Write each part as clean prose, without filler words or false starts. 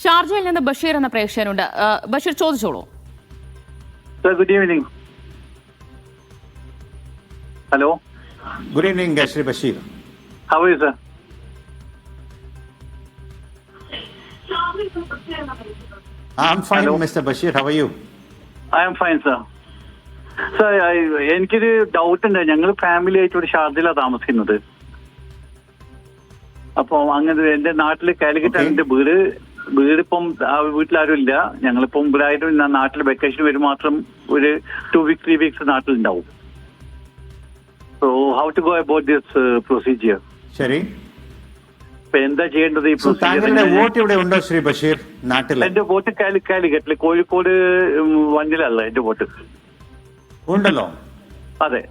ഷാർജയിൽ നിന്ന് ബഷീർ എന്ന പ്രേക്ഷകനുണ്ട്. ബഷീർ, ചോദിച്ചോളൂ. Sir, good evening. Hello, good evening Shri Bashir. How are you sir? I'm fine, Hello. Mr. Bashir. How are you? I am fine sir. Sir, എനിക്കൊരു doubt ഉണ്ട്. ഞങ്ങൾ ഫാമിലി ആയിട്ട് ഇവിടെ ഷാർജയിലാണ് താമസിക്കുന്നത്. അപ്പൊ അങ്ങനെ എന്റെ നാട്ടില് കാലിക്കറ്റാണ് എന്റെ വീടിപ്പം വീട്ടിലാരും ഇല്ല. ഞങ്ങളിപ്പം ഇവിടെ ആയിട്ട് നാട്ടിൽ വെക്കേഷൻ വരും മാത്രം ഒരു 2 weeks 3 weeks നാട്ടിലുണ്ടാവും. So how to go about this procedure? ശരി. ഇപ്പൊ എന്താ ചെയ്യേണ്ടത് ഈ താങ്കളുടെ പ്രൊസീജിയർ? വോട്ട് ഇവിടെ ഉണ്ടോ ശ്രീ ബഷീർ നാട്ടിൽ? എന്റെ വോട്ട് കാലിക്കറ്റില് കോഴിക്കോട് വഞ്ചിലല്ല എന്റെ വോട്ട്. ഉണ്ടല്ലോ. അതെ.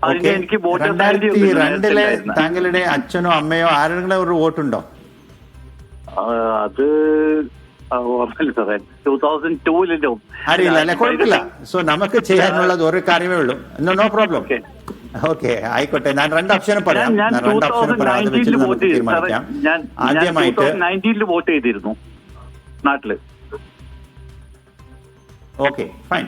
അതിന് എനിക്ക് വോട്ട് 2002 താങ്കളുടെ അച്ഛനോ അമ്മയോ ആരെങ്കിലും ഒരു വോട്ടുണ്ടോ? അത് ഓർമ്മയില്ല സാറേ. 2002 അറിയില്ല അല്ലെ? കുഴപ്പമില്ല. സോ നമുക്ക് ചെയ്യാനുള്ളത് ഒരു കാര്യമേ ഉള്ളൂ. No problem. ഓക്കെ, ആയിക്കോട്ടെ. ഞാൻ 2 ഓപ്ഷനും പറയാം. ഞാൻ 2019 വോട്ട് ചെയ്തു സാറേ. ഞാൻ ആദ്യമായിട്ട് 2019 വോട്ട് ചെയ്തിരുന്നു നാട്ടില്. ഓക്കെ, ഫൈൻ,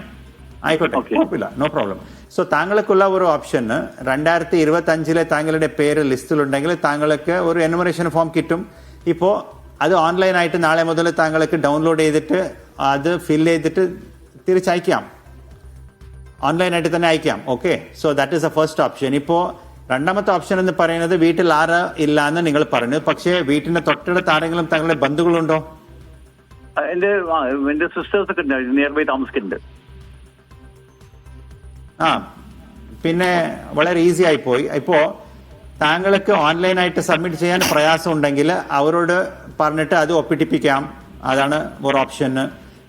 ആയിക്കോട്ടെ, കുഴപ്പമില്ല, നോ പ്രോബ്ലം. സോ താങ്കൾക്കുള്ള ഒരു ഓപ്ഷന് 2025 താങ്കളുടെ പേര് ലിസ്റ്റിലുണ്ടെങ്കിൽ താങ്കൾക്ക് ഒരു എനുമറേഷൻ ഫോം കിട്ടും. ഇപ്പോൾ അത് ഓൺലൈനായിട്ട് നാളെ മുതൽ താങ്കൾക്ക് ഡൗൺലോഡ് ചെയ്തിട്ട് അത് ഫില്ല് ചെയ്തിട്ട് തിരിച്ചയക്കാം. ഓൺലൈനായിട്ട് തന്നെ അയക്കാം. Okay, so that is the first option. ഇപ്പോൾ രണ്ടാമത്തെ ഓപ്ഷൻ എന്ന് പറയുന്നത് വീട്ടിൽ ആരും ഇല്ല എന്ന് നിങ്ങൾ പറഞ്ഞു. പക്ഷേ വീട്ടിന്റെ തൊട്ടടുത്ത് ആരെങ്കിലും താങ്കളുടെ ബന്ധുക്കളുണ്ടോ? എന്റെ സിസ്റ്റേഴ്സ് ഒക്കെ നിയർ ബൈ താമസിക്കുന്നുണ്ട്. പിന്നെ വളരെ ഈസി ആയി പോയി. ഇപ്പോ താങ്കൾക്ക് ഓൺലൈനായിട്ട് സബ്മിറ്റ് ചെയ്യാൻ പ്രയാസം ഉണ്ടെങ്കിൽ അവരോട് പറഞ്ഞിട്ട് അത് ഒപ്പിട്ടിപ്പിക്കാം. അതാണ് ഒരു ഓപ്ഷന്.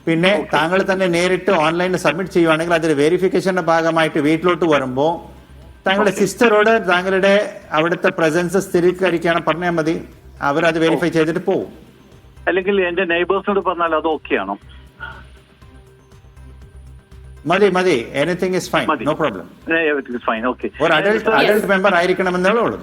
പിന്നെ താങ്കൾ തന്നെ നേരിട്ട് ഓൺലൈനിൽ സബ്മിറ്റ് ചെയ്യുവാണെങ്കിൽ അതിൽ വെരിഫിക്കേഷന്റെ ഭാഗമായിട്ട് വീട്ടിലോട്ട് വരുമ്പോൾ താങ്കളുടെ സിസ്റ്ററോട് താങ്കളുടെ അവിടുത്തെ പ്രസൻസ് സ്ഥിരീകരിക്കാൻ പറഞ്ഞാൽ മതി. അവരത് വെരിഫൈ ചെയ്തിട്ട് പോകും. അല്ലെങ്കിൽ എന്റെ നെയ്ബേഴ്സിനോട് പറഞ്ഞാൽ അത് ഓക്കെ ആണോ? മതി, anything is fine, no problem. Fine, okay. ഒരു അഡൽട്ട് മെമ്പർ ആയിരിക്കണമെന്നുള്ളൂ.